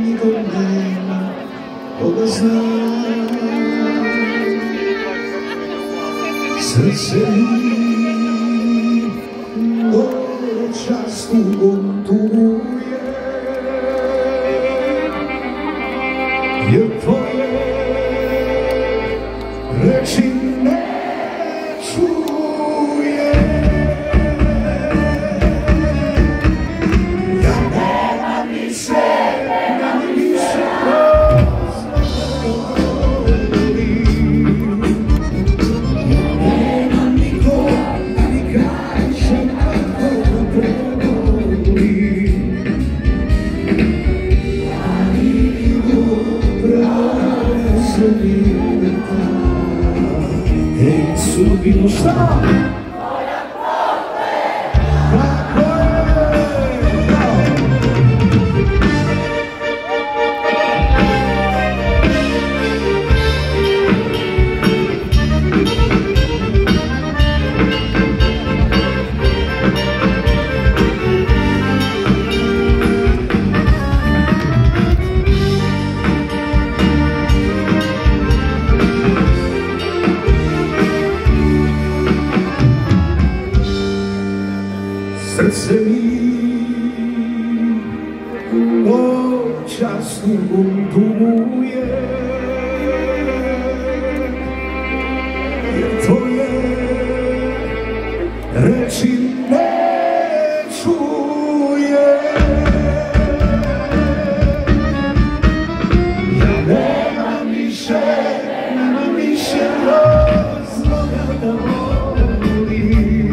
Nikom nema koga zna. Srce mi noćas tugom tuguje, jer tvoje reči ne čuje. Ja nemam više, nemam više rozvoli. Ja nemam niko da mi kaže kako preboli. Ali upravo se mi leta. Ej, sudbino šta? Moja prokleta. Tako je. Srce mi noćas tugom tuguje, jer tvoje reči ne čuje. Ja nemam više razloga da volim.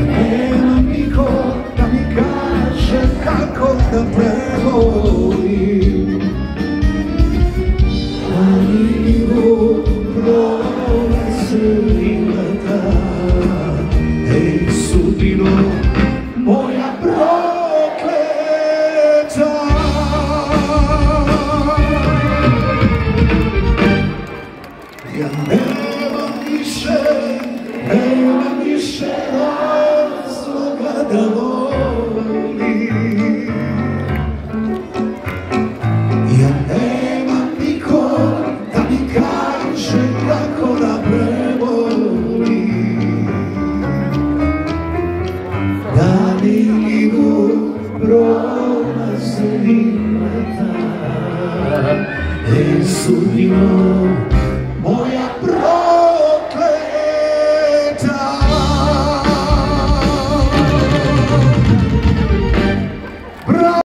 Nemam niko da mi kaže kako da prebolim. Ali prolaze leta. Ej, sudbino moja prokleta. Ja nemam više razloga da volim.